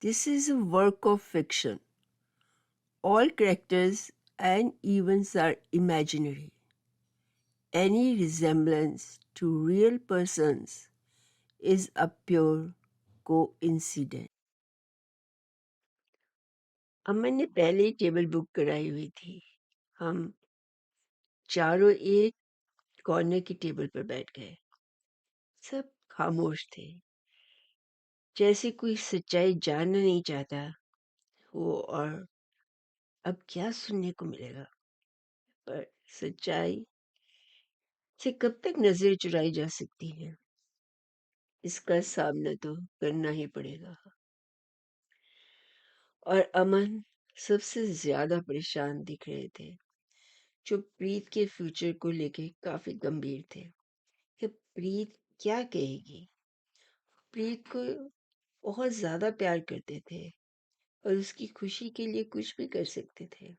This is a work of fiction. All characters and events are imaginary. Any resemblance to real persons is a pure coincidence. अमन ने पहले ही table book कराई हुई थी। हम चारों एक कॉर्नर की टेबल पर बैठ गए। सब खामोश थे, जैसे कोई सच्चाई जानना नहीं चाहता हो। और अब क्या सुनने को मिलेगा? पर सच्चाई से कब तक नजर चुराई जा सकती है? इसका सामना तो करना ही पड़ेगा। और अमन सबसे ज्यादा परेशान दिख रहे थे, जो प्रीत के फ्यूचर को लेके काफी गंभीर थे कि प्रीत क्या कहेगी। प्रीत को बहुत ज्यादा प्यार करते थे और उसकी खुशी के लिए कुछ भी कर सकते थे।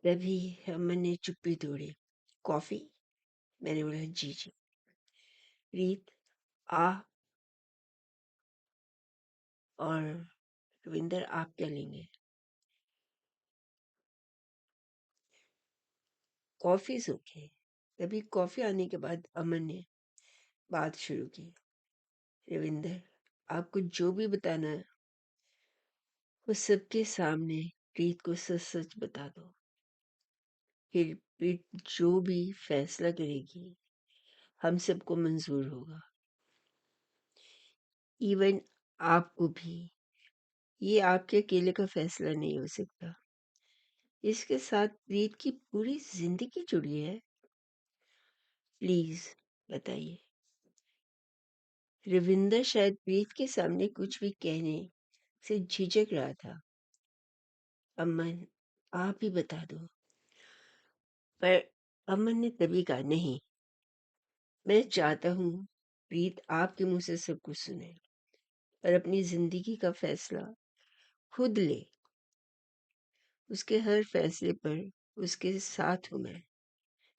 तभी अमन ने चुप्पी तोड़ी। कॉफी? मैंने बोला जी जी। प्रीत आ। और रविंदर आप क्या लेंगे? कॉफी सूखे। तभी कॉफी आने के बाद अमन ने बात शुरू की। रविंदर, आपको जो भी बताना है वो सबके सामने प्रीत को सच सच बता दो। फिर प्रीत जो भी फैसला करेगी हम सबको मंजूर होगा, इवन आपको भी। ये आपके अकेले का फैसला नहीं हो सकता, इसके साथ प्रीत की पूरी जिंदगी जुड़ी है। प्लीज बताइए। रविंदर शायद प्रीत के सामने कुछ भी कहने से झिझक रहा था। अमन, आप ही बता दो। पर अमन ने तभी कहा, नहीं, मैं चाहता हूँ प्रीत आपके मुंह से सब कुछ सुने और अपनी जिंदगी का फैसला खुद ले। उसके हर फैसले पर उसके साथ हूँ मैं।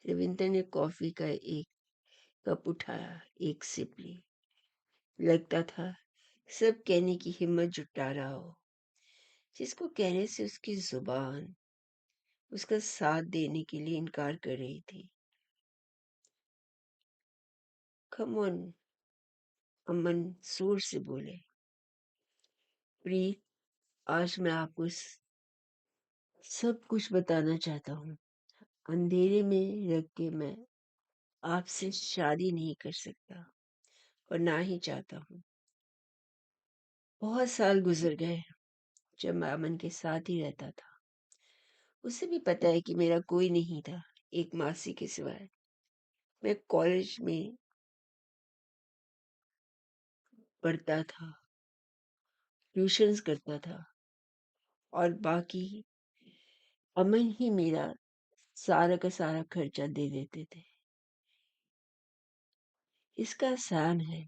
रविंदर ने कॉफी का एक कप उठाया, एक सिप ली। लगता था सब कहने की हिम्मत जुटा रहा हो, जिसको कहने से उसकी जुबान उसका साथ देने के लिए इनकार कर रही थी। कम ऑन, अमन जोर से बोले। प्रीत, आज मैं आपको सब कुछ बताना चाहता हूँ। अंधेरे में रख के मैं आपसे शादी नहीं कर सकता और ना ही चाहता हूँ। बहुत साल गुजर गए जब मैं अमन के साथ ही रहता था। उसे भी पता है कि मेरा कोई नहीं था एक मासी के सिवाय। मैं कॉलेज में पढ़ता था, ट्यूशंस करता था और बाकी अमन ही मेरा सारा का सारा खर्चा दे देते थे। इसका एहसान है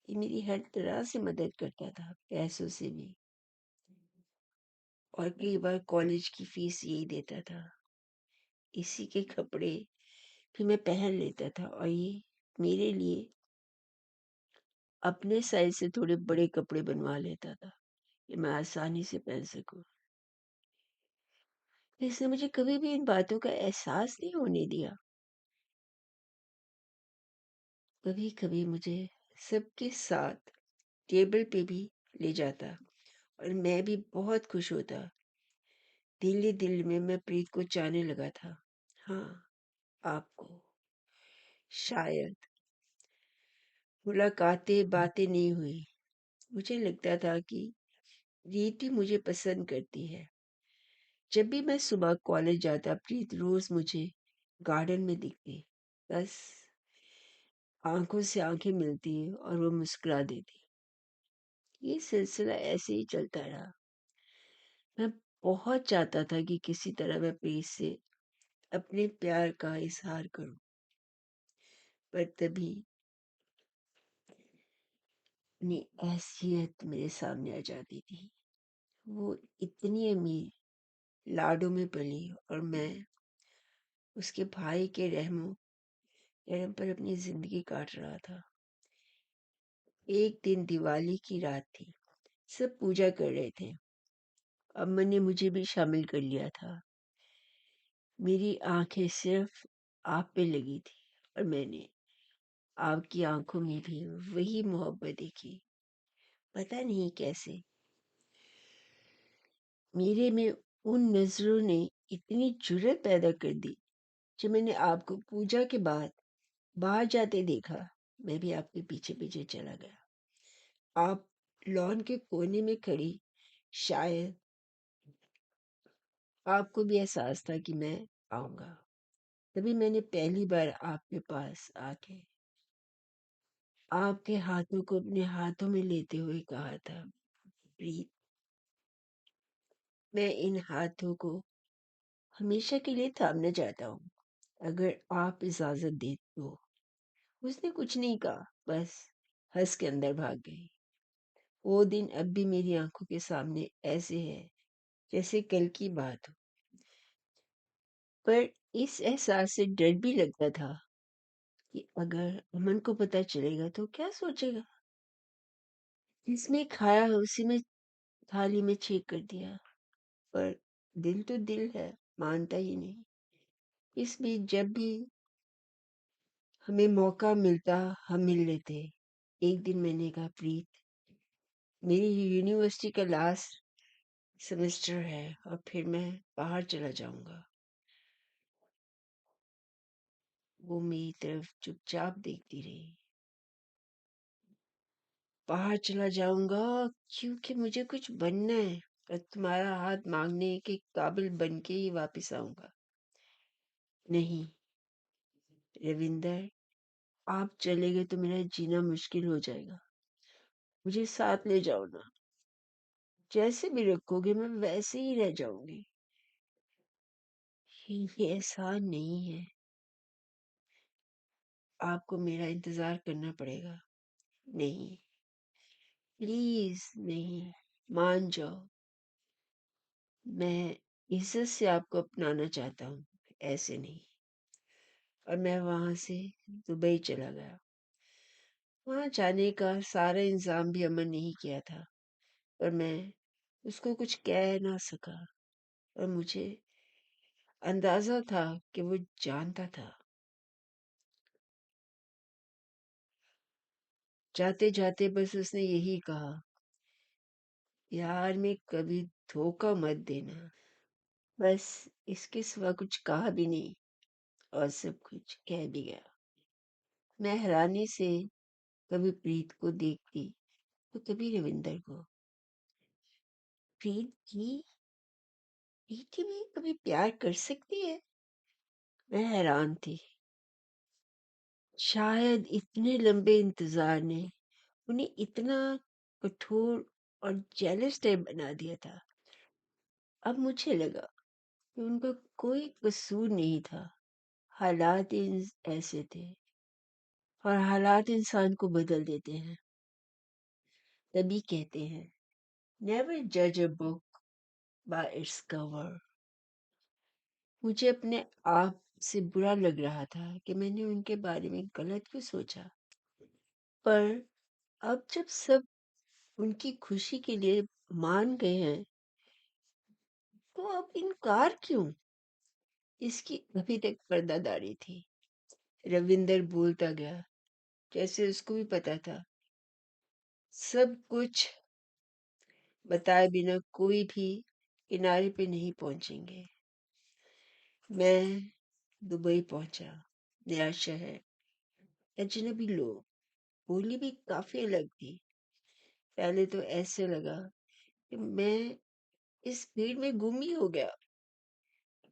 कि मेरी हर तरह से मदद करता था, पैसों से भी। और कई बार कॉलेज की फीस यही देता था। इसी के कपड़े भी मैं पहन लेता था और ये मेरे लिए अपने साइज से थोड़े बड़े कपड़े बनवा लेता था कि मैं आसानी से पहन सकूं। इसने मुझे कभी भी इन बातों का एहसास नहीं होने दिया। कभी कभी मुझे सबके साथ टेबल पे भी ले जाता और मैं भी बहुत खुश होता। दिल ही दिल में मैं प्रीत को चाहने लगा था। हाँ, आपको। शायद मुलाकातें बातें नहीं हुई। मुझे लगता था कि प्रीत भी मुझे पसंद करती है। जब भी मैं सुबह कॉलेज जाता प्रीत रोज मुझे गार्डन में दिखती। बस आंखों से आंखें मिलती और वो मुस्कुरा देती। ये सिलसिला ऐसे ही चलता रहा। मैं बहुत चाहता था कि किसी तरह मैं प्रीत से अपने प्यार का इजहार करूं। पर तभी अपनी हैसियत मेरे सामने आ जाती थी। वो इतनी अमीर, लाडों में पली और मैं उसके भाई के रहम पर अपनी जिंदगी काट रहा था। एक दिन दिवाली की रात थी। सब पूजा कर रहे थे। अम्मा ने मुझे भी शामिल कर लिया था। मेरी आंखें सिर्फ आप पे लगी थी और मैंने आपकी आंखों में भी वही मोहब्बत देखी। पता नहीं कैसे मेरे में उन नजरों ने इतनी जुर्रत पैदा कर दी। जब मैंने आपको पूजा के बाद बाहर जाते देखा, मैं भी आपके पीछे पीछे चला गया। आप लॉन के कोने में खड़ी, शायद आपको भी एहसास था कि मैं आऊंगा। तभी मैंने पहली बार आपके पास आके आपके हाथों को अपने हाथों में लेते हुए कहा था, प्रीत, मैं इन हाथों को हमेशा के लिए थामना चाहता हूँ, अगर आप इजाजत दे तो। उसने कुछ नहीं कहा, बस हंस के अंदर भाग गई। वो दिन अब भी मेरी आंखों के सामने ऐसे है जैसे कल की बात हो। पर इस एहसास से डर भी लगता था कि अगर अमन को पता चलेगा तो क्या सोचेगा। जिसमें खाया उसी में थाली में छेद कर दिया। पर दिल तो दिल है, मानता ही नहीं। इस बीच जब भी हमें मौका मिलता हम मिल लेते। एक दिन मैंने कहा, प्रीत, मेरी यूनिवर्सिटी का लास्ट सेमेस्टर है और फिर मैं बाहर चला जाऊंगा। वो मेरी तरफ चुपचाप देखती रही। बाहर चला जाऊंगा क्योंकि मुझे कुछ बनना है और तुम्हारा हाथ मांगने के काबिल बन के ही वापस आऊंगा। नहीं रविंदर, आप चले गए तो मेरा जीना मुश्किल हो जाएगा। मुझे साथ ले जाओ ना। जैसे भी रखोगे मैं वैसे ही रह जाऊंगी। ये एहसान नहीं है। आपको मेरा इंतजार करना पड़ेगा। नहीं, प्लीज नहीं, मान जाओ। मैं इज्जत से आपको अपनाना चाहता हूँ, ऐसे नहीं। और मैं वहां से दुबई चला गया। वहां जाने का सारा इंतजाम भी अमन ने ही किया था, पर मैं उसको कुछ कह ना सका। और मुझे अंदाजा था कि वो जानता था। जाते जाते बस उसने यही कहा, यार में कभी धोखा मत देना। बस इसके सिवा कुछ कहा भी नहीं और सब कुछ कह भी गया। मैं हैरानी से कभी प्रीत को देखती तो कभी रविंदर को। प्रीत की प्रीति भी कभी प्यार कर सकती है? मैं हैरान थी। शायद इतने लंबे इंतजार ने उन्हें इतना कठोर और जेलस टाइप बना दिया था। अब मुझे लगा कि उनका कोई कसूर नहीं था। हालात ऐसे थे और हालात इंसान को बदल देते हैं। तभी कहते हैं, नेवर जज a book by its cover. मुझे अपने आप से बुरा लग रहा था कि मैंने उनके बारे में गलत क्यों सोचा। पर अब जब सब उनकी खुशी के लिए मान गए हैं तो अब इनकार क्यों। इसकी अभी तक पर्दादारी थी। रविंदर बोलता गया जैसे उसको भी पता था सब कुछ बताए बिना कोई भी किनारे पे नहीं पहुंचेंगे। मैं दुबई पहुंचा। नया शहर, अजनबी लोग, बोली भी काफी अलग थी। पहले तो ऐसे लगा कि मैं इस भीड़ में गुम ही हो गया।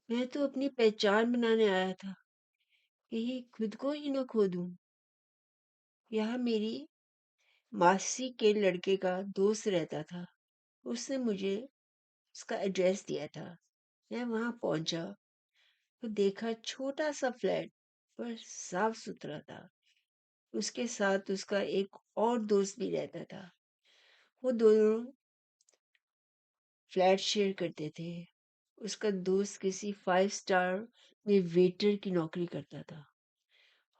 मैं तो अपनी पहचान बनाने आया था, कहीं खुद को ही न खो दूं। यहाँ मेरी मासी के लड़के का दोस्त रहता था। उसने मुझे उसका एड्रेस दिया था। मैं वहां पहुंचा तो देखा छोटा सा फ्लैट, पर साफ सुथरा था। उसके साथ उसका एक और दोस्त भी रहता था। वो दोनों फ्लैट शेयर करते थे। उसका दोस्त किसी 5 स्टार में वेटर की नौकरी करता था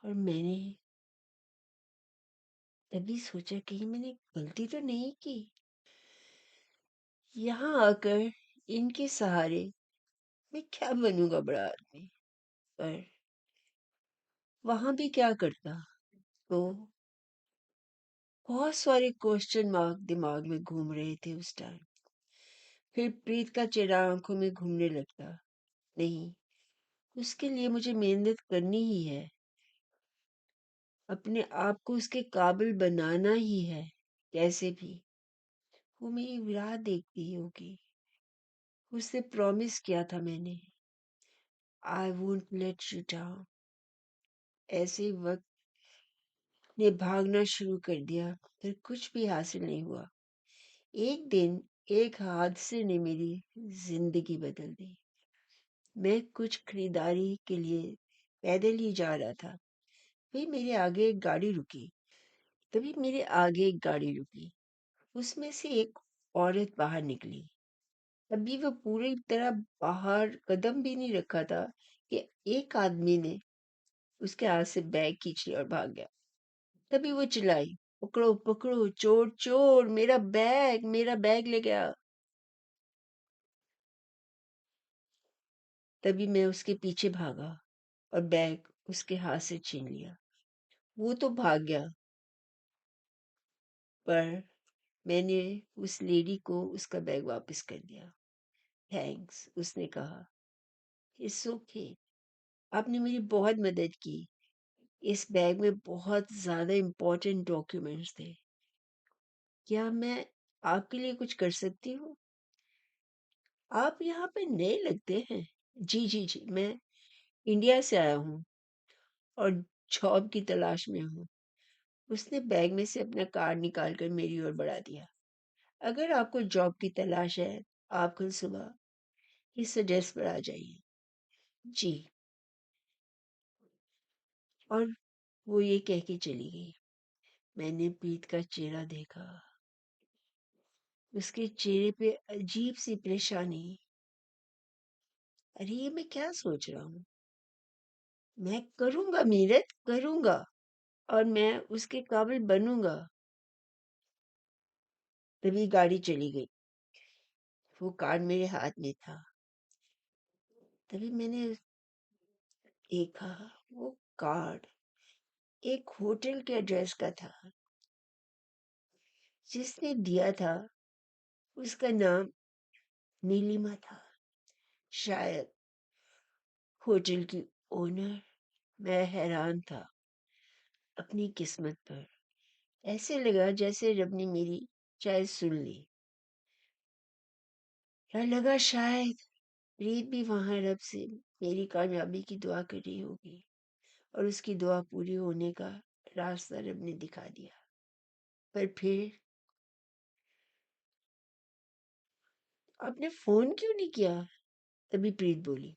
और मैंने तभी सोचा कहीं मैंने गलती तो नहीं की। यहाँ आकर इनके सहारे मैं क्या बनूंगा बड़ा आदमी। पर वहां भी क्या करता। तो बहुत सारे क्वेश्चन मार्क दिमाग में घूम रहे थे उस टाइम। फिर प्रीत का चेहरा आंखों में घूमने लगता। नहीं, उसके लिए मुझे मेहनत करनी ही है। अपने आप को उसके काबिल बनाना ही है, कैसे भी। वो मेरी राह देखती ही होगी। उससे प्रॉमिस किया था मैंने, I won't let you down. ऐसे ही वक्त ने भागना शुरू कर दिया, फिर कुछ भी हासिल नहीं हुआ। एक दिन एक हादसे ने मेरी जिंदगी बदल दी। मैं कुछ खरीदारी के लिए पैदल ही जा रहा था। फिर मेरे आगे एक गाड़ी रुकी। तभी मेरे आगे एक गाड़ी रुकी। उसमें से एक औरत बाहर निकली। अभी वो पूरी तरह बाहर कदम भी नहीं रखा था कि एक आदमी ने उसके हाथ से बैग खींच लिया और भाग गया। तभी वो चिल्लाई, पकड़ो पकड़ो, चोर चोर, मेरा बैग ले गया। तभी मैं उसके पीछे भागा और बैग उसके हाथ से छीन लिया। वो तो भाग गया, पर मैंने उस लेडी को उसका बैग वापस कर दिया। थैंक्स, उसने कहा। इट्स ओके, आपने मेरी बहुत मदद की। इस बैग में बहुत ज्यादा इम्पोर्टेंट डॉक्यूमेंट्स थे। क्या मैं आपके लिए कुछ कर सकती हूँ? आप यहाँ पे नए लगते हैं। जी जी जी, मैं इंडिया से आया हूँ और जॉब की तलाश में हूँ। उसने बैग में से अपना कार्ड निकाल कर मेरी ओर बढ़ा दिया। अगर आपको जॉब की तलाश है, आप कल सुबह इस एड्रेस पर आ जाइए। जी। और वो ये कह के चली गई। मैंने प्रीत का चेहरा देखा। उसके चेहरे पे अजीब सी परेशानी। अरे ये मैं क्या सोच रहा हूँ। मैं करूंगा, मेहनत करूंगा और मैं उसके काबिल बनूंगा। तभी गाड़ी चली गई। वो कार्ड मेरे हाथ में था। तभी मैंने देखा, वो कार्ड एक होटल के एड्रेस का था। जिसने दिया था उसका नाम नीलिमा था। शायद होटल की ओनर। मैं हैरान था अपनी किस्मत पर। ऐसे लगा जैसे रब ने मेरी चाय सुन ली। या लगा शायद प्रीत भी वहां रब से मेरी कामयाबी की दुआ कर रही होगी और उसकी दुआ पूरी होने का रास्ता रब ने दिखा दिया। पर फिर आपने फोन क्यों नहीं किया? तभी प्रीत बोली।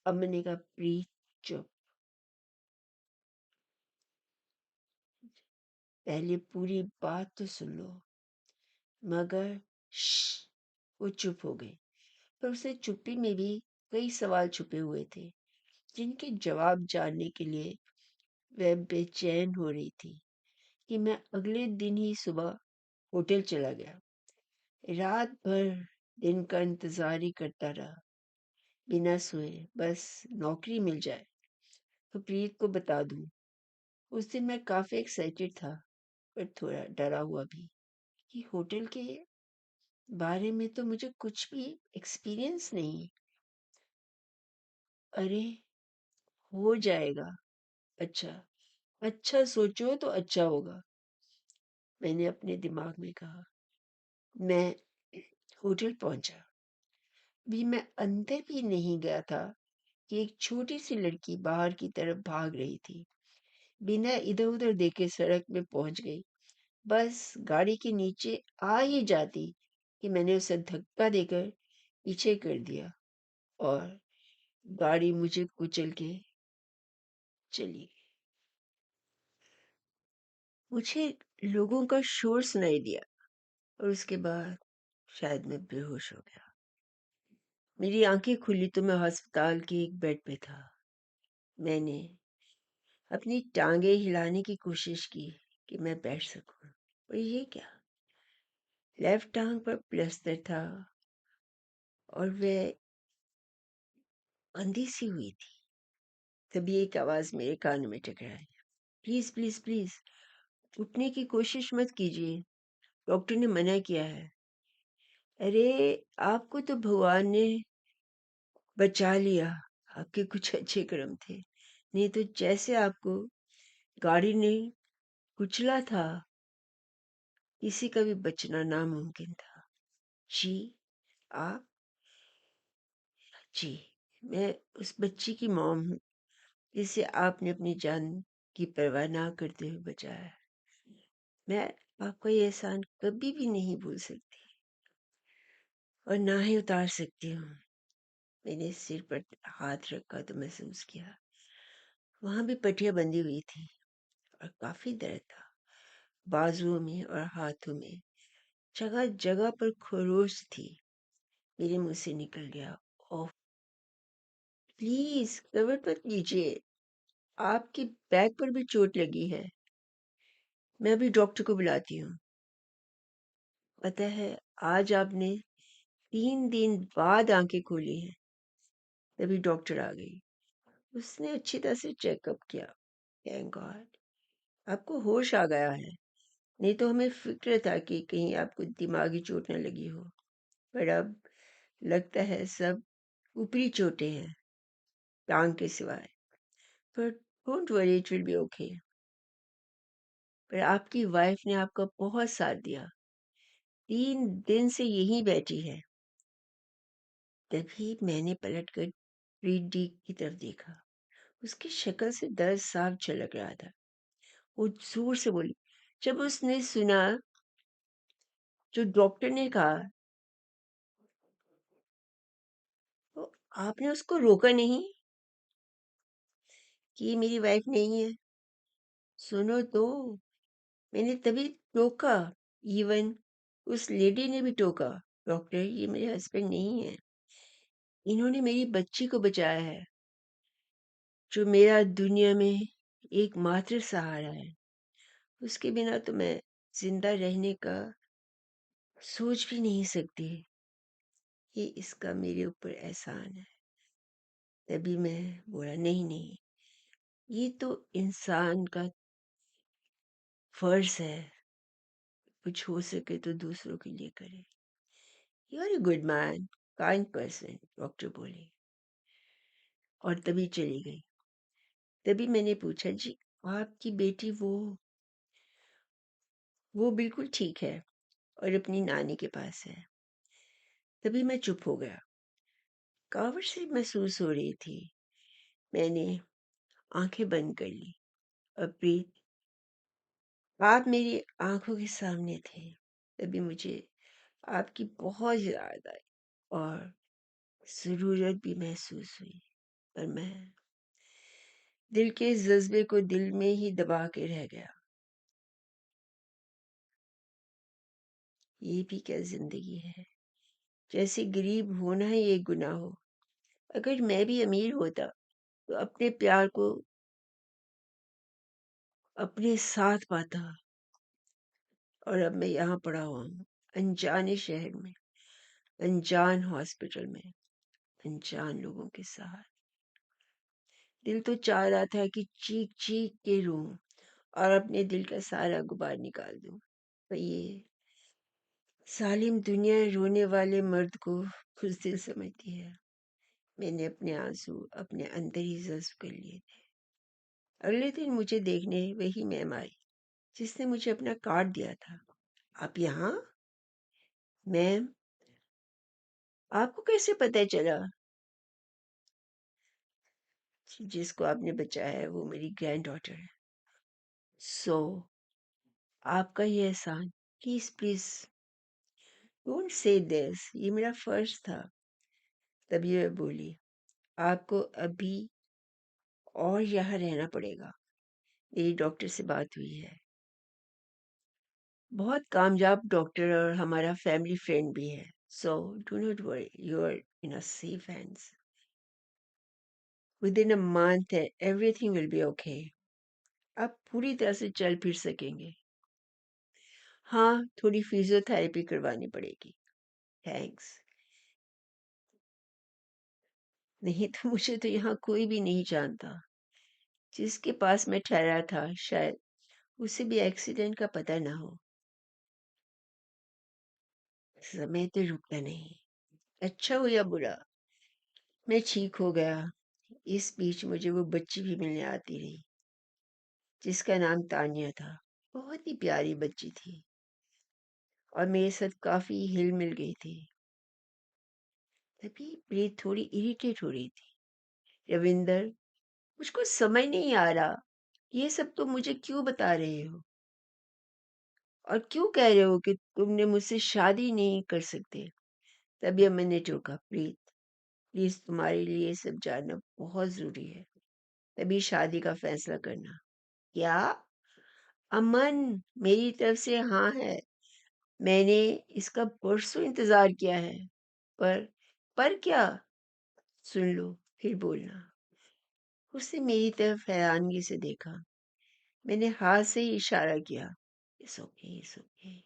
अब मैंने कहा, प्रीत चुप, पहले पूरी बात तो सुन लो। मगर श्श, वो चुप हो गई। पर उसे चुप्पी में भी कई सवाल छुपे हुए थे, जिनके जवाब जानने के लिए वह बेचैन हो रही थी। कि मैं अगले दिन ही सुबह होटल चला गया। रात भर दिन का इंतजार ही करता रहा, बिना सोए, बस नौकरी मिल जाए तो प्रीत को बता दूं। उस दिन मैं काफी एक्साइटेड था, पर थोड़ा डरा हुआ भी। कि होटल के बारे में तो मुझे कुछ भी एक्सपीरियंस नहीं। अरे, हो जाएगा। अच्छा, अच्छा सोचो तो अच्छा होगा, मैंने अपने दिमाग में कहा। मैं होटल पहुंचा। भी मैं अंदर भी नहीं गया था कि एक छोटी सी लड़की बाहर की तरफ भाग रही थी। बिना इधर उधर देखे सड़क में पहुंच गई। बस गाड़ी के नीचे आ ही जाती कि मैंने उसे धक्का देकर पीछे कर दिया और गाड़ी मुझे कुचल के चली गई। मुझे लोगों का शोर सुनाई दिया और उसके बाद शायद मैं बेहोश हो गया। मेरी आंखें खुली तो मैं अस्पताल के एक बेड पे था। मैंने अपनी टांगे हिलाने की कोशिश की, कि मैं बैठ सकूं। और ये क्या, लेफ्ट टांग पर प्लास्टर था और वह अंधी सी हुई थी। तभी एक आवाज मेरे कान में टकराई, प्लीज प्लीज प्लीज उठने की कोशिश मत कीजिए, डॉक्टर ने मना किया है। अरे, आपको तो भगवान ने बचा लिया, आपके कुछ अच्छे कर्म थे, नहीं तो जैसे आपको गाड़ी ने कुचला था, किसी का भी बचना नामुमकिन था। जी, आप? जी, मैं उस बच्ची की मॉम हूँ जिसे आपने अपनी जान की परवाह ना करते हुए बचाया। मैं आपका ये एहसान कभी भी नहीं भूल सकती और ना ही उतार सकती हूँ। मैंने सिर पर हाथ रखा तो महसूस किया वहां भी पट्टियां बंधी हुई थी और काफी दर्द था, बाजुओं में और हाथों में, जगह जगह पर खरोच थी। मेरे मुंह से निकल गया, ओह प्लीज करवट मत लीजिए, आपकी बैक पर भी चोट लगी है। मैं अभी डॉक्टर को बुलाती हूँ। पता है, आज आपने 3 दिन बाद आंखें खोली हैं। तभी डॉक्टर आ गई। उसने अच्छी तरह से चेकअप किया। थैंक गॉड आपको होश आ गया है, नहीं तो हमें फिक्र था कि कहीं आपको दिमागी चोट न लगी हो। पर अब लगता है सब ऊपरी चोटें हैं, टांग के सिवाय। पर don't worry, it will be okay. पर आपकी वाइफ ने आपका बहुत साथ दिया, 3 दिन से यहीं बैठी है। तभी मैंने पलटकर रीड डी की तरफ देखा। उसकी शक्ल से दर्द साफ झलक रहा था। वो जोर से बोली। जब उसने सुना जो डॉक्टर ने कहा, तो आपने उसको रोका नहीं कि ये मेरी वाइफ नहीं है? सुनो तो, मैंने तभी टोका। इवन उस लेडी ने भी टोका, डॉक्टर ये मेरे हस्बैंड नहीं है, इन्होंने मेरी बच्ची को बचाया है, जो मेरा दुनिया में एकमात्र सहारा है। उसके बिना तो मैं जिंदा रहने का सोच भी नहीं सकती। ये इसका मेरे ऊपर एहसान है। तभी मैं बोला, नहीं नहीं, ये तो इंसान का फर्ज है, कुछ हो सके तो दूसरों के लिए करे। You are a good man, kind person, doctor बोले और तभी चली गई। तभी मैंने पूछा, जी आपकी बेटी वो बिल्कुल ठीक है और अपनी नानी के पास है। तभी मैं चुप हो गया, कावड़ सी महसूस हो रही थी। मैंने आंखें बंद कर ली और प्रीत, आप मेरी आंखों के सामने थे। तभी मुझे आपकी बहुत याद आई और ज़रूरत भी महसूस हुई। पर मैं दिल के जज्बे को दिल में ही दबा के रह गया। ये भी क्या जिंदगी है, जैसे गरीब होना ही एक गुनाह हो। अगर मैं भी अमीर होता तो अपने प्यार को अपने साथ पाता, और अब मैं यहाँ पड़ा हुआ हूँ, अनजाने शहर में, अनजान हॉस्पिटल में, अनजान लोगों के साथ। दिल तो चाह रहा था कि चीख चीख के रोऊं और अपने दिल का सारा गुबार निकाल दूं, पर ये सालिम दुनिया रोने वाले मर्द को बुज़दिल समझती है। मैंने अपने आंसू अपने अंदर ही जज्ब कर लिए थे। अगले दिन मुझे देखने वही मैम आई जिसने मुझे अपना कार्ड दिया था। आप यहाँ? मैम, आपको कैसे पता चला? जिसको आपने बचाया है वो मेरी ग्रैंड डॉटर है। सो आपका ये एहसान, please please don't say this, ये मेरा फर्ज था। तभी वह बोली, आपको अभी और यहाँ रहना पड़ेगा, मेरी डॉक्टर से बात हुई है, बहुत कामयाब डॉक्टर और हमारा फैमिली फ्रेंड भी है। So do not worry, you are in a safe hands. Within a month everything will be okay. आप पूरी तरह से चल फिर सकेंगे। हाँ, थोड़ी फिजियोथेरेपी करवानी पड़ेगी। थैंक्स। नहीं तो मुझे तो यहाँ कोई भी नहीं जानता। जिसके पास मैं ठहरा था शायद उसे भी एक्सीडेंट का पता ना हो। समय तो रुकता नहीं। अच्छा हो या बुरा, मैं ठीक हो गया। इस बीच मुझे वो बच्ची भी मिलने आती रही जिसका नाम तानिया था। बहुत ही प्यारी बच्ची थी और मेरे साथ काफी हिल मिल गई थी। तभी प्रीत थोड़ी इरिटेट हो रही थी। रविंदर, मुझको समझ नहीं आ रहा, ये सब तुम मुझे क्यों बता रहे हो और क्यों कह रहे हो कि तुमने मुझसे शादी नहीं कर सकते। तभी मैंने टोका, प्रीत प्लीज, तुम्हारे लिए ये सब जानना बहुत जरूरी है। तभी शादी का फैसला करना। क्या? अमन, मेरी तरफ से हाँ है। मैंने इसका परसों इंतजार किया है। पर पर क्या? सुन लो, फिर बोलना। उसने मेरी तरफ हैरानगी से देखा। मैंने हाथ से ही इशारा किया, it's okay, it's okay.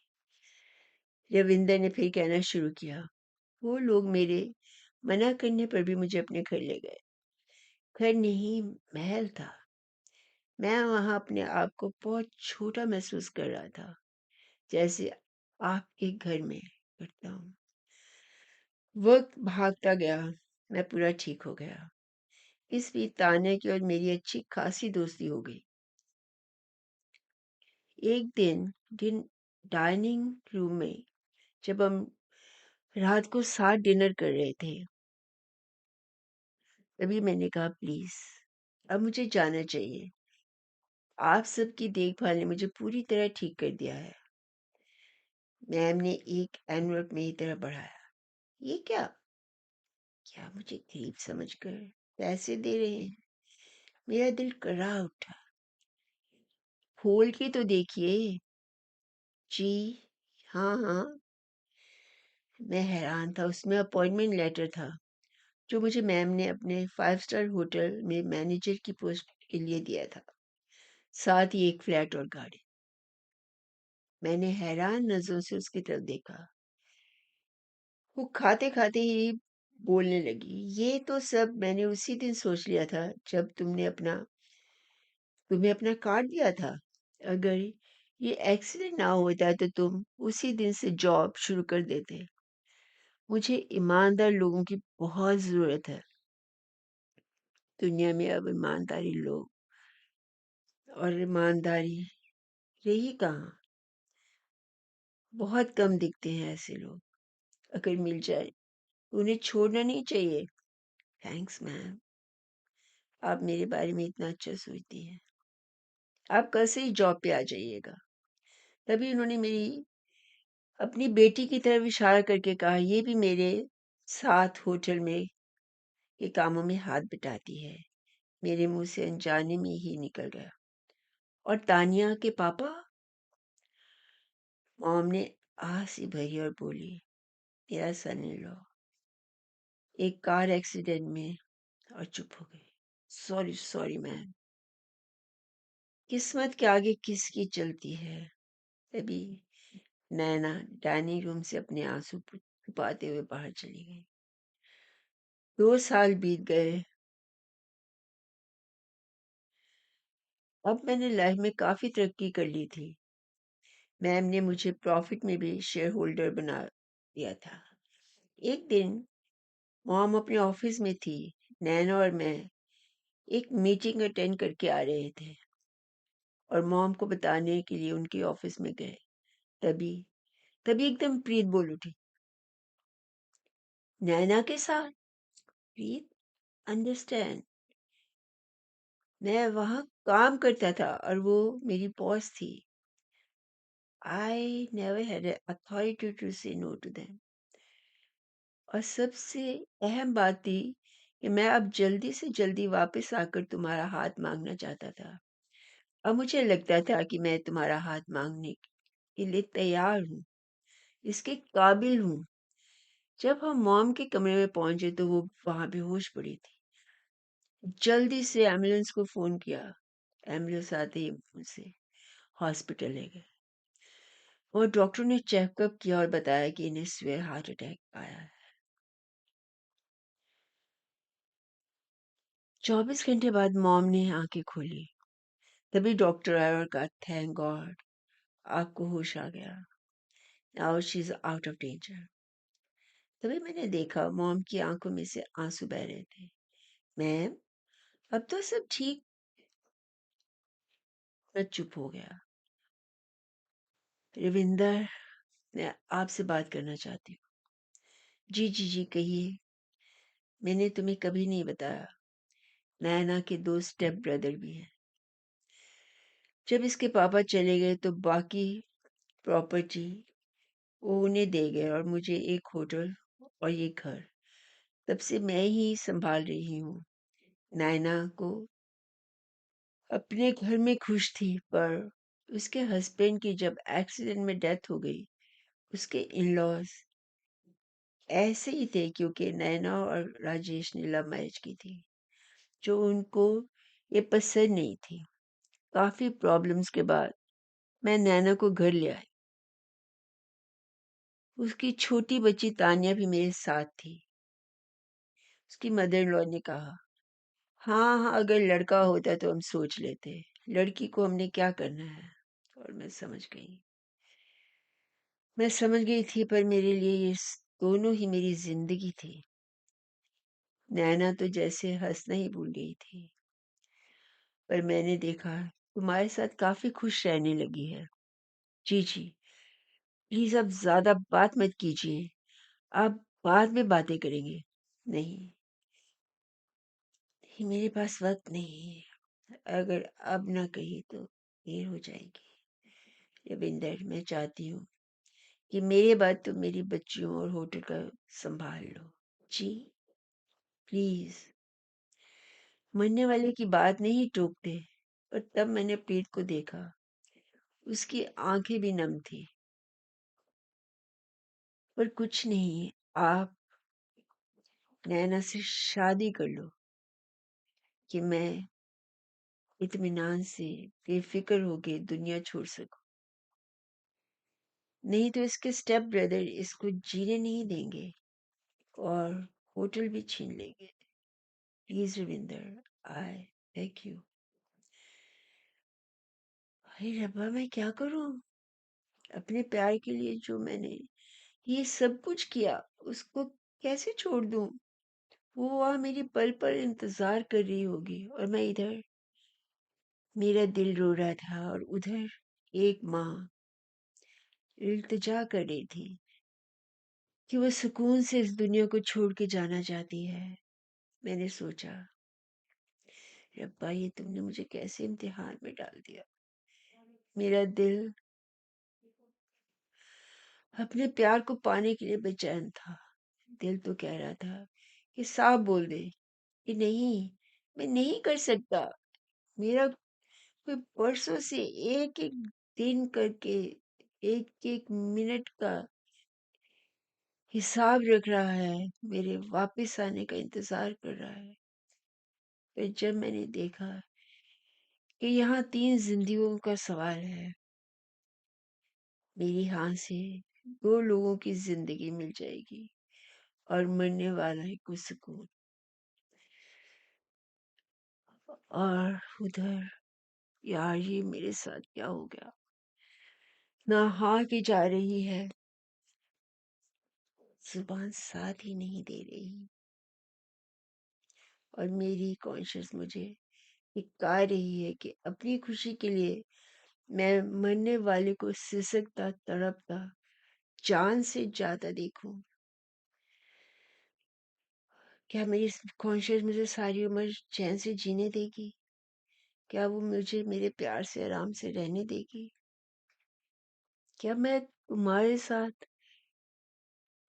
Ravinder ने फिर कहना शुरू किया। वो लोग मेरे मना करने पर भी मुझे अपने घर ले गए। घर नहीं, महल था। मैं वहां अपने आप को बहुत छोटा महसूस कर रहा था, जैसे आपके घर में करता हूँ। वक्त भागता गया। मैं पूरा ठीक हो गया। इस बीच तान्या की और मेरी अच्छी खासी दोस्ती हो गई। एक दिन दिन डाइनिंग रूम में जब हम रात को साथ डिनर कर रहे थे, तभी मैंने कहा, प्लीज अब मुझे जाना चाहिए। आप सबकी देखभाल ने मुझे पूरी तरह ठीक कर दिया है। मैम ने एक एनवलप मेरी तरफ बढ़ाया। ये क्या? क्या मुझे गरीब समझकर पैसे दे रहे हैं? मेरा दिल करा उठा। खोल के तो देखिए। जी, हाँ हाँ। मैं हैरान था। उसमें अपॉइंटमेंट लेटर था जो मुझे मैम ने अपने 5 स्टार होटल में मैनेजर की पोस्ट के लिए दिया था, साथ ही एक फ्लैट और गाड़ी। मैंने हैरान नजरों से उसकी तरफ देखा। वो खाते खाते ही बोलने लगी, ये तो सब मैंने उसी दिन सोच लिया था जब तुम्हें अपना कार्ड दिया था। अगर ये एक्सीडेंट ना होता तो तुम उसी दिन से जॉब शुरू कर देते। मुझे ईमानदार लोगों की बहुत जरूरत है। दुनिया में अब ईमानदारी लोग और ईमानदारी रही कहाँ। बहुत कम दिखते हैं ऐसे लोग। अगर मिल जाए तो उन्हें छोड़ना नहीं चाहिए। थैंक्स मैम, आप मेरे बारे में इतना अच्छा सोचती हैं। आप कल से ही जॉब पे आ जाइएगा। तभी उन्होंने मेरी अपनी बेटी की तरफ इशारा करके कहा, ये भी मेरे साथ होटल में के कामों में हाथ बटाती है। मेरे मुंह से अनजाने में ही निकल गया। और तानिया के पापा? मॉम ने आह भरी और बोली, मेरा सन इन लॉ एक कार एक्सीडेंट में। और चुप हो गई। Sorry sorry ma'am. किस्मत के आगे किसकी चलती है। तभी नैना डाइनिंग रूम से अपने आंसू छुपाते हुए बाहर चली गई। 2 साल बीत गए। अब मैंने लाइफ में काफी तरक्की कर ली थी। मैम ने मुझे प्रॉफिट में भी शेयर होल्डर बना दिया था। एक दिन मॉम अपने ऑफिस में थी। नैना और मैं एक मीटिंग अटेंड करके आ रहे थे और मॉम को बताने के लिए उनके ऑफिस में गए। तभी तभी एकदम प्रीत बोल उठी, नैना के साथ? प्रीत, अंडरस्टैंड, मैं वहां काम करता था और वो मेरी बॉस थी। I never had authority to say no to them. और सबसे अहम बात थी कि मैं अब जल्दी से जल्दी वापस आकर तुम्हारा हाथ मांगना चाहता था। अब मुझे लगता था कि मैं तुम्हारा हाथ मांगने के लिए तैयार हूँ, इसके काबिल हूँ। जब हम मॉम के कमरे में पहुंचे तो वो वहां बेहोश पड़ी थी। जल्दी से एम्बुलेंस को फोन किया। एम्बुलेंस आते ही मुझसे हॉस्पिटल ले गए और डॉक्टर ने चेकअप किया और बताया कि इन्हें सीवियर हार्ट अटैक आया है। 24 घंटे बाद मॉम ने आंखें खोली। तभी डॉक्टर आया और कहा, थैंक गॉड, आपको होश आ गया। Now she is out of danger. तभी मैंने देखा मॉम की आंखों में से आंसू बह रहे थे। मैम, अब तो सब ठीक। मैं चुप हो गया। रविंदर, मैं आपसे बात करना चाहती हूँ। जी जी जी, कहिए। मैंने तुम्हें कभी नहीं बताया, नैना के 2 स्टेप ब्रदर भी हैं। जब इसके पापा चले गए तो बाकी प्रॉपर्टी वो उन्हें दे गए और मुझे एक होटल और ये घर। तब से मैं ही संभाल रही हूँ। नैना को अपने घर में खुश थी, पर उसके हस्बैंड की जब एक्सीडेंट में डेथ हो गई, उसके इन लॉज ऐसे ही थे, क्योंकि नैना और राजेश ने लव मैरिज की थी, जो उनको ये पसंद नहीं थी। काफी प्रॉब्लम्स के बाद मैं नैना को घर ले आई। उसकी छोटी बच्ची तान्या भी मेरे साथ थी। उसकी मदर इन लॉ ने कहा, हाँ हाँ, अगर लड़का होता तो हम सोच लेते, लड़की को हमने क्या करना है। और मैं समझ गई थी, पर मेरे लिए ये दोनों ही मेरी जिंदगी थी। नैना तो जैसे हंसना ही भूल गई थी, पर मैंने देखा तुम्हारे साथ काफी खुश रहने लगी है। जी जी, प्लीज अब ज्यादा बात मत कीजिए, आप बाद में बातें करेंगे। नहीं, मेरे पास वक्त नहीं है, अगर अब ना कही तो देर हो जाएगी। रविंदर, मैं चाहती हूँ कि मेरे बाद तुम मेरी बच्चियों और होटल का संभाल लो। जी, प्लीज। मरने वाले की बात नहीं टोकते, पर तब मैंने प्रीत को देखा, उसकी आंखें भी नम थी। पर कुछ नहीं, आप नैना से शादी कर लो कि मैं इत्मीनान से बेफिक्र होके दुनिया छोड़ सकूं। नहीं तो इसके स्टेप ब्रदर इसको जीने नहीं देंगे और होटल भी छीन लेंगे। Please Ravinder, I beg you. अरे रब्बा, मैं क्या करूं? अपने प्यार के लिए जो मैंने ये सब कुछ किया, उसको कैसे छोड़ दूं? वो वहां मेरी पल पल इंतजार कर रही होगी और मैं इधर, मेरा दिल रो रहा था और उधर एक माँ इल्तिजा कर रही थी कि वो सुकून से इस दुनिया को छोड़ के जाना चाहती है। मैंने सोचा, रब्बा, ये तुमने मुझे कैसे इम्तिहान में डाल दिया। मेरा दिल अपने प्यार को पाने के लिए बेचैन था। दिल तो कह रहा था कि साफ बोल दे कि नहीं, मैं नहीं कर सकता। मेरा कोई परसों से एक एक दिन करके, एक एक मिनट का हिसाब रख रहा है, मेरे वापस आने का इंतजार कर रहा है। फिर जब मैंने देखा कि यहाँ 3 जिंदगियों का सवाल है, मेरी हाँ से 2 लोगों की जिंदगी मिल जाएगी और मरने वाला है कुछ सुकून। और उधर, यार, ये मेरे साथ क्या हो गया? ना हाँ की जा रही है, जुबान साथ ही नहीं दे रही, और मेरी कॉन्शियस मुझे सिखा रही है कि अपनी खुशी के लिए मैं मरने वाले को सिसकता तड़पता जान से ज्यादा देखूं। क्या मेरी कॉन्शियस मुझे सारी उम्र चैन से जीने देगी? क्या वो मुझे मेरे प्यार से आराम से रहने देगी? क्या मैं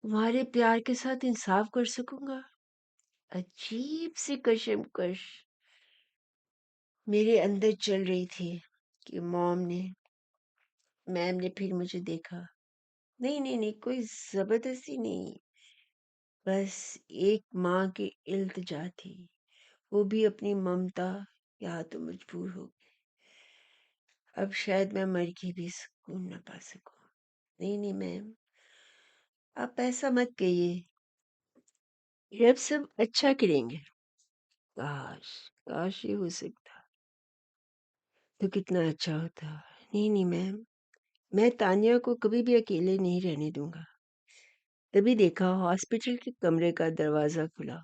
तुम्हारे प्यार के साथ इंसाफ कर सकूंगा? अजीब सी कशमकश मेरे अंदर चल रही थी कि मैम ने फिर मुझे देखा। नहीं नहीं नहीं, कोई जबरदस्ती नहीं, बस एक माँ की इल्तिजा थी, वो भी अपनी ममता या तो मजबूर हो गई। अब शायद मैं मर के भी सुकून ना पा सकूं। नहीं नहीं मैम, आप ऐसा मत कहिए। रब सब अच्छा करेंगे। काश, काश ये हो सकता तो कितना अच्छा होता। नहीं नहीं मैम, मैं तानिया को कभी भी अकेले नहीं रहने दूंगा। तभी देखा हॉस्पिटल के कमरे का दरवाजा खुला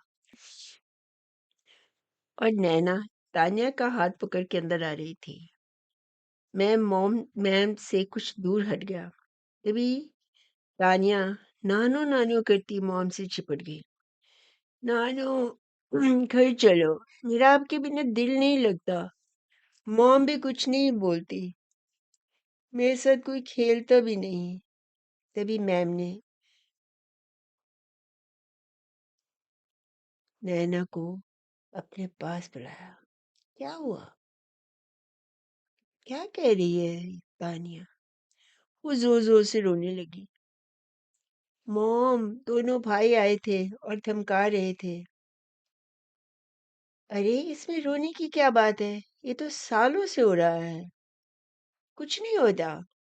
और नैना तानिया का हाथ पकड़ के अंदर आ रही थी। मैं मॉम मैम से कुछ दूर हट गया। तभी तानिया नानो नानो करती मॉम से चिपट गई। नानो, घर चलो, मेरा आपके बिना दिल नहीं लगता। मॉम भी कुछ नहीं बोलती, मेरे साथ कोई खेलता भी नहीं। तभी मैम ने नैना को अपने पास बुलाया। क्या हुआ? क्या कह रही है तानिया? वो जोर जोर से रोने लगी। मॉम, दोनों भाई आए थे और धमका रहे थे। अरे, इसमें रोने की क्या बात है? ये तो सालों से हो रहा है। कुछ नहीं होता।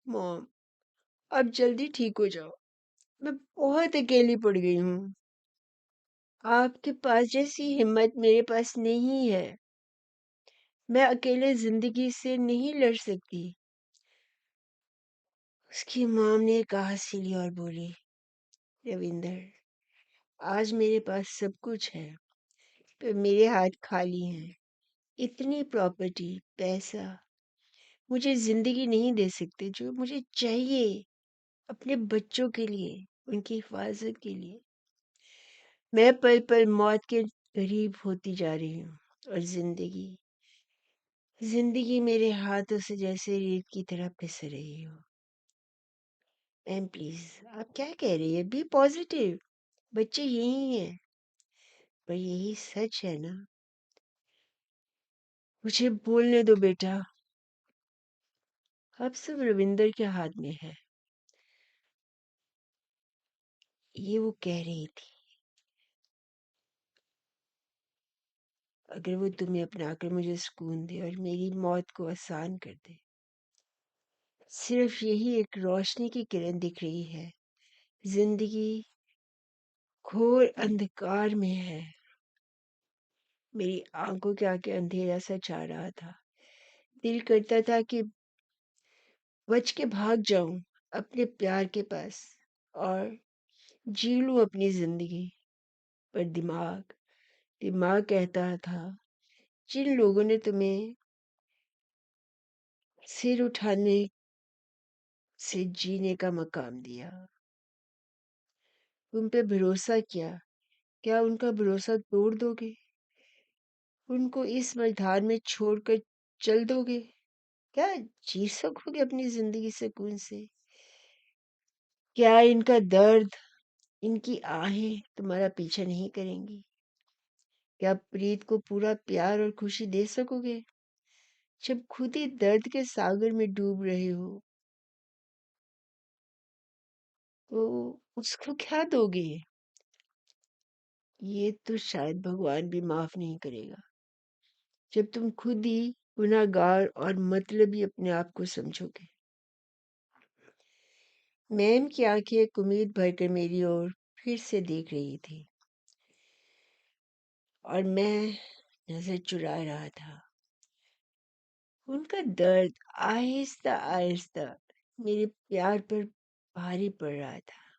मॉम, अब जल्दी ठीक हो जाओ। मैं बहुत अकेली पड़ गई हूँ। आपके पास जैसी हिम्मत मेरे पास नहीं है। मैं अकेले जिंदगी से नहीं लड़ सकती। उसकी मॉम ने एक आवाज़ ली और बोली, रविंदर, आज मेरे पास सब कुछ है, पर मेरे हाथ खाली हैं। इतनी प्रॉपर्टी, पैसा मुझे जिंदगी नहीं दे सकते जो मुझे चाहिए अपने बच्चों के लिए, उनकी हिफाजत के लिए। मैं पल पल मौत के करीब होती जा रही हूँ और जिंदगी जिंदगी मेरे हाथों से जैसे रेत की तरह फिसल रही हो। मैम प्लीज, आप क्या कह रही है? Be positive. बच्चे यही हैं। पर यही सच है ना? मुझे बोलने दो बेटा। अब सब रविंदर के हाथ में है। ये वो कह रही थी। अगर वो तुम्हें अपना कर मुझे सुकून दे और मेरी मौत को आसान कर दे। सिर्फ यही एक रोशनी की किरण दिख रही है। जिंदगी घोर अंधकार में है। मेरी आंखों के आगे अंधेरा सा छा रहा था। दिल करता था कि बच के भाग जाऊं अपने प्यार के पास और जी लूं अपनी जिंदगी। पर दिमाग दिमाग कहता था, जिन लोगों ने तुम्हें सिर उठाने से जीने का मकाम दिया, तुम पे भरोसा किया, क्या उनका भरोसा तोड़ दोगे? उनको इस मैदान में छोड़कर चल दोगे? क्या जी सकोगे अपनी जिंदगी सुकून से? क्या इनका दर्द, इनकी आहें तुम्हारा पीछा नहीं करेंगी? क्या प्रीत को पूरा प्यार और खुशी दे सकोगे जब खुद ही दर्द के सागर में डूब रहे हो? तो उसको क्या दोगे? ये तो शायद भगवान भी माफ नहीं करेगा जब तुम खुद ही गुनाहगार और मतलबी अपने आप को समझोगे। मैम की आंखें उम्मीद भरकर मेरी ओर फिर से देख रही थी और मैं नजर चुरा रहा था। उनका दर्द आहिस्ता आहिस्ता मेरे प्यार पर भारी पड़ रहा था।